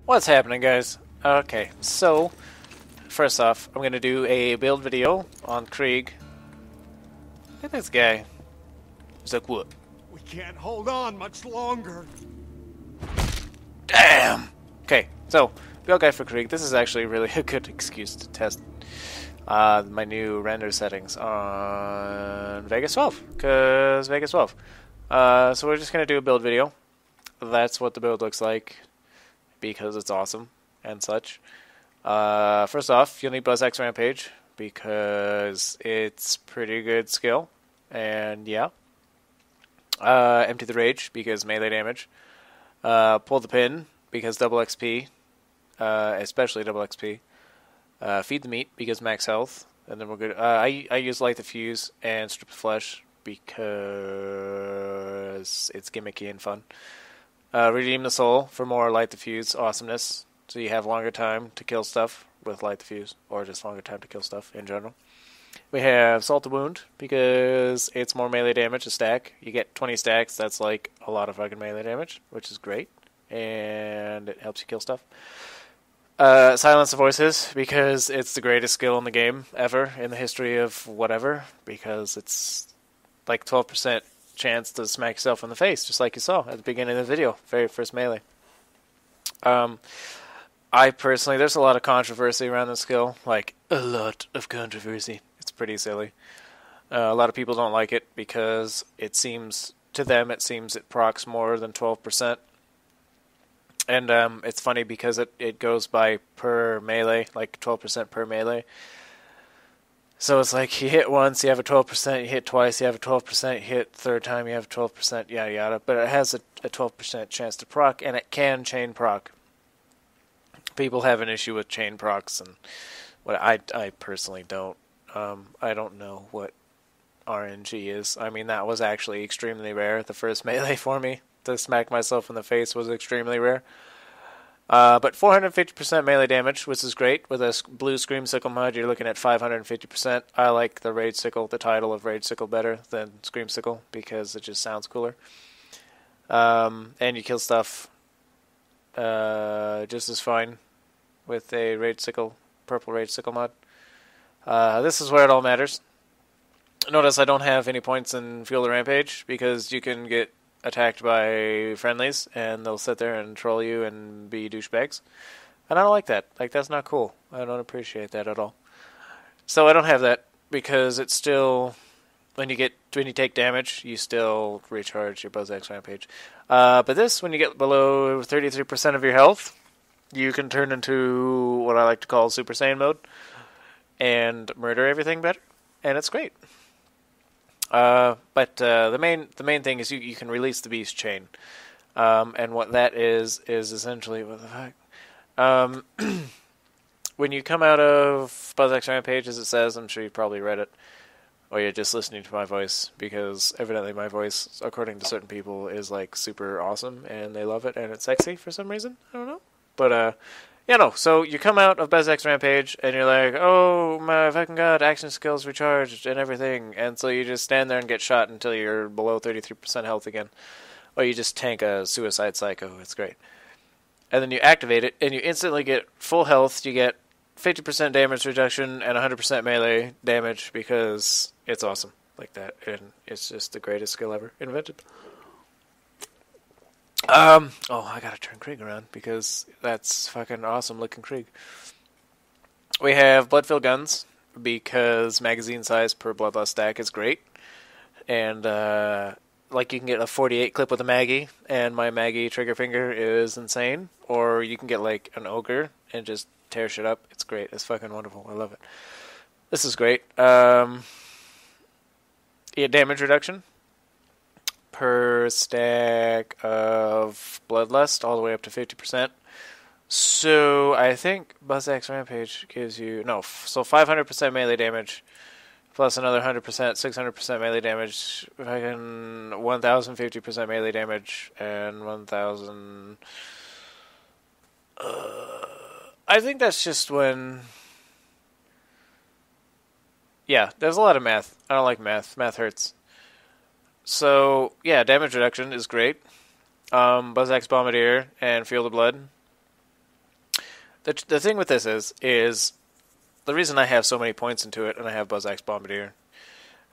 What's happening, guys? Okay, so first off, I'm gonna do a build video on Krieg. Look at this guy. He's like, what? We can't hold on much longer. Damn! Okay, so, build guide for Krieg. This is actually really a good excuse to test my new render settings on Vegas 12, because Vegas 12. So we're just gonna do a build video. That's what the build looks like, because it's awesome and such. First off, you'll need BuzzX Rampage because it's pretty good skill, and yeah. Empty the Rage because melee damage. Pull the Pin because double XP, especially double XP. Feed the Meat because max health, and then we're good. I use Light the Fuse and Strip the Flesh because it's gimmicky and fun. Redeem the Soul for more Light the Fuse awesomeness, so you have longer time to kill stuff with Light the Fuse, or just longer time to kill stuff in general. We have Salt the Wound because it's more melee damage a stack. You get 20 stacks, that's like a lot of fucking melee damage, which is great, and it helps you kill stuff. Silence the Voices because it's the greatest skill in the game ever, in the history of whatever, because it's like 12% chance to smack yourself in the face, just like you saw at the beginning of the video, very first melee. I personally, there's a lot of controversy around this skill, like a lot of controversy. It's pretty silly. A lot of people don't like it because it seems it procs more than 12%. And it's funny because it goes by per melee, like 12% per melee. So it's like you hit once, you have a 12%, you hit twice, you have a 12%, you hit third time, you have a 12%, yada yada. But it has a 12% chance to proc, and it can chain proc. People have an issue with chain procs, and what I personally don't. I don't know what RNG is. I mean, that was actually extremely rare. The first melee for me to smack myself in the face was extremely rare. But 450% melee damage, which is great. With a blue Scream Sickle mod, you're looking at 550%. I like the Rage Sickle, the title of Rage Sickle, better than Scream Sickle because it just sounds cooler. And you kill stuff just as fine with a Rage Sickle, purple Rage Sickle mod. This is where it all matters. Notice I don't have any points in Fuel the Rampage because you can get attacked by friendlies and they'll sit there and troll you and be douchebags. And I don't like that. Like, that's not cool. I don't appreciate that at all. So I don't have that because it's still, when you take damage, you still recharge your BuzzX Rampage. But this, when you get below 33% of your health, you can turn into what I like to call Super Saiyan mode and murder everything better, and it's great. But the main thing is you can release the Beast Chain, and what that is essentially, what the fuck? When you come out of BuzzX Rampage, as it says, I'm sure you've probably read it, or you're just listening to my voice, because evidently my voice, according to certain people, is like super awesome, and they love it, and it's sexy for some reason. I don't know. But, so you come out of BuzzX Rampage, and you're like, oh my fucking god, action skills recharged and everything, and so you just stand there and get shot until you're below 33% health again. Or you just tank a Suicide Psycho, it's great. And then you activate it, and you instantly get full health, you get 50% damage reduction, and 100% melee damage, because it's awesome like that, and it's just the greatest skill ever invented. I gotta turn Krieg around because that's fucking awesome looking Krieg. We have Blood-Filled Guns because magazine size per Bloodlust stack is great. And, you can get a 48 clip with a Maggie, and my Maggie trigger finger is insane. Or you can get, like, an Ogre and just tear shit up. It's great. It's fucking wonderful. I love it. This is great. You get damage reduction per stack of Bloodlust, all the way up to 50%. So I think BuzzX Rampage gives you 500% melee damage, plus another 100%, 600% melee damage, fucking 1,050% melee damage, and 1,000. I think that's just when. Yeah, there's a lot of math. I don't like math. Math hurts. So, yeah, damage reduction is great. Buzzax Bombardier and Field of Blood. The thing with this is the reason I have so many points into it and I have Buzz Axe Bombardier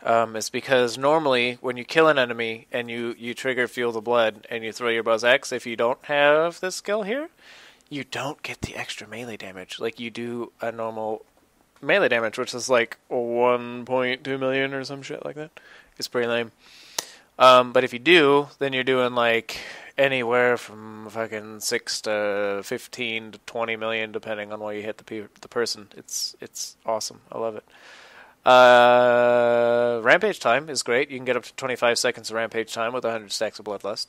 is because normally when you kill an enemy and you trigger Feel the Blood and you throw your Buzz Axe, if you don't have this skill here, you don't get the extra melee damage. Like you do a normal melee damage, which is like 1.2 million or some shit like that. It's pretty lame. But if you do, then you're doing like anywhere from fucking 6 to 15 to 20 million, depending on where you hit the person. It's awesome. I love it. Rampage time is great. You can get up to 25 seconds of rampage time with 100 stacks of Bloodlust.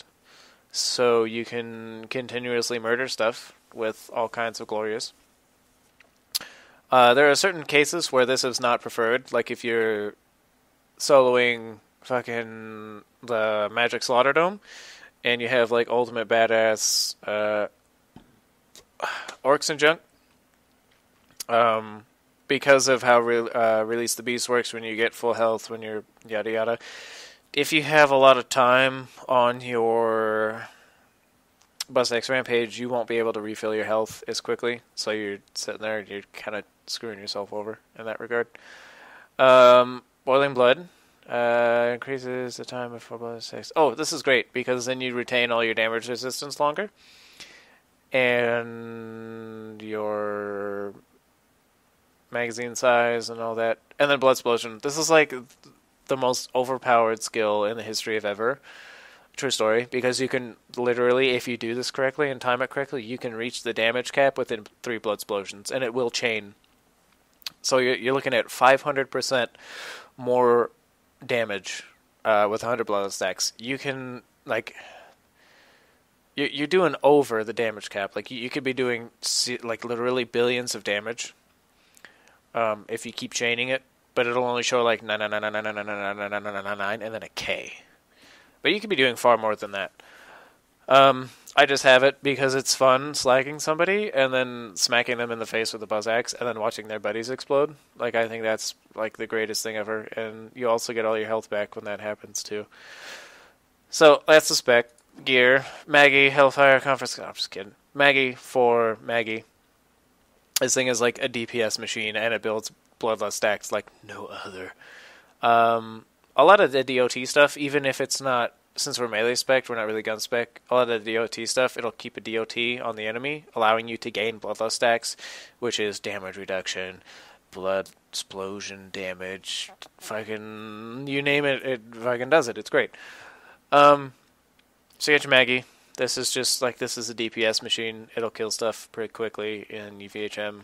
So you can continuously murder stuff with all kinds of glorious. There are certain cases where this is not preferred, like if you're soloing fucking the Magic Slaughterdome, and you have like ultimate badass orcs and junk. Because of how Release the Beast works when you get full health, when you're yada yada. If you have a lot of time on your Buzz Axe Rampage, you won't be able to refill your health as quickly, so you're sitting there and you're kind of screwing yourself over in that regard. Boiling Blood increases the time before Blood Axe. Oh, this is great, because then you retain all your damage resistance longer. And your magazine size and all that. And then Blood Explosion. This is like the most overpowered skill in the history of ever. True story. Because you can literally, if you do this correctly and time it correctly, you can reach the damage cap within 3 Blood Explosions. And it will chain. So you're looking at 500% more damage with 100 Blood stacks. You can, like... You're doing over the damage cap. Like you could be doing like literally billions of damage if you keep chaining it, but it'll only show like 999999999 and then a K. But you could be doing far more than that. I just have it because it's fun slagging somebody and then smacking them in the face with a Buzz Axe and then watching their buddies explode. Like I think that's like the greatest thing ever, and you also get all your health back when that happens too. So that's the spec. Gear, Maggie, Hellfire, Conference... I'm just kidding. Maggie for Maggie. This thing is like a DPS machine, and it builds Bloodlust stacks like no other. A lot of the DOT stuff, even if it's not... Since we're melee spec, we're not really gun spec. A lot of the DOT stuff, it'll keep a DOT on the enemy, allowing you to gain Bloodlust stacks, which is damage reduction, blood explosion damage, fucking... You name it, it fucking does it. It's great. So you get your Maggie. This is just like, this is a DPS machine. It'll kill stuff pretty quickly in UVHM.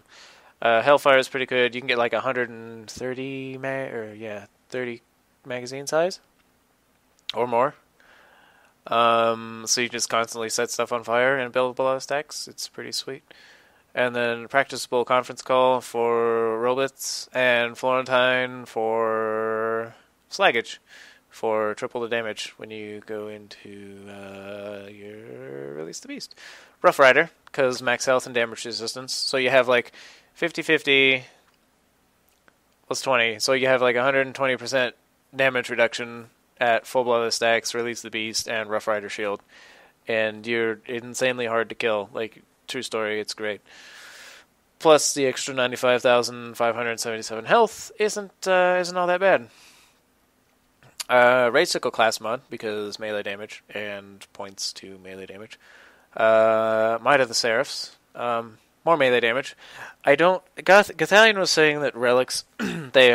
Hellfire is pretty good. You can get like 130 30 magazine size or more. So you just constantly set stuff on fire and build below stacks. It's pretty sweet. And then practicable conference call for robots and Florentine for slaggage. For triple the damage when you go into your Release the Beast. Rough Rider, because max health and damage resistance. So you have like 50-50 plus 20. So you have like 120% damage reduction at full bloodless stacks, Release the Beast, and Rough Rider Shield. And you're insanely hard to kill. Like, true story, it's great. Plus the extra 95,577 health isn't all that bad. Raid Sickle class mod, because melee damage, and points to melee damage. Might of the Seraphs, more melee damage. Gathalion was saying that relics, they,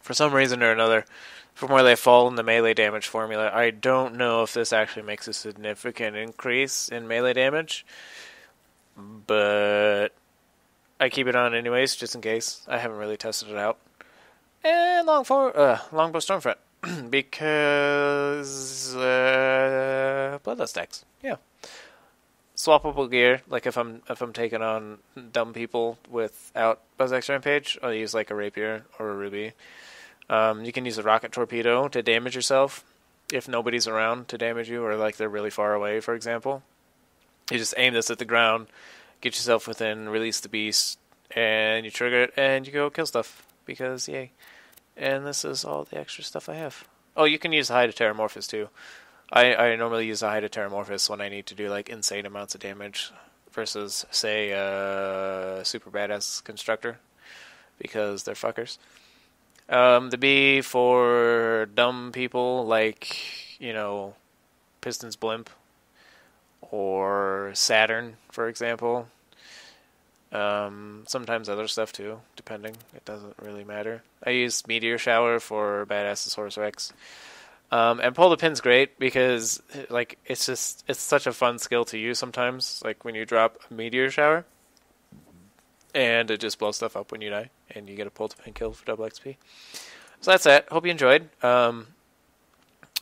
for some reason or another, from where they fall in the melee damage formula, I don't know if this actually makes a significant increase in melee damage, but I keep it on anyways, just in case. I haven't really tested it out. And Longbow Stormfront, because Bloodlust stacks. Yeah, swappable gear. Like if I'm taking on dumb people without Buzz Axe Rampage, I'll use like a rapier or a ruby. You can use a rocket torpedo to damage yourself if nobody's around to damage you, or like they're really far away, for example. You just aim this at the ground, get yourself within, Release the Beast, and you trigger it, and you go kill stuff. Because, yay. And this is all the extra stuff I have. Oh, you can use the Hide of Terramorphous, too. I normally use the Hide of Terramorphous when I need to do, like, insane amounts of damage. versus, say, super badass constructor, because they're fuckers. The B for dumb people like, Piston's Blimp or Saturn, for example. Sometimes other stuff too, depending. It doesn't really matter. I use Meteor Shower for Badassosaurus Rex. And Pull the Pin's great because, it's such a fun skill to use sometimes. Like when you drop a Meteor Shower, and it just blows stuff up when you die, and you get a Pull the Pin kill for double XP. So that's it. Hope you enjoyed.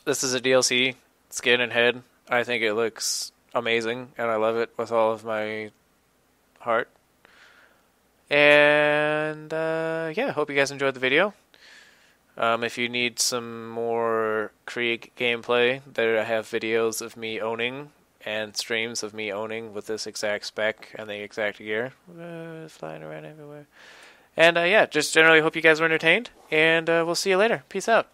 This is a DLC skin and head. I think it looks amazing, and I love it with all of my heart. And hope you guys enjoyed the video. If you need some more Krieg gameplay, there I have videos of me owning and streams of me owning with this exact spec and the exact gear. Flying around everywhere. And just generally hope you guys were entertained, and we'll see you later. Peace out.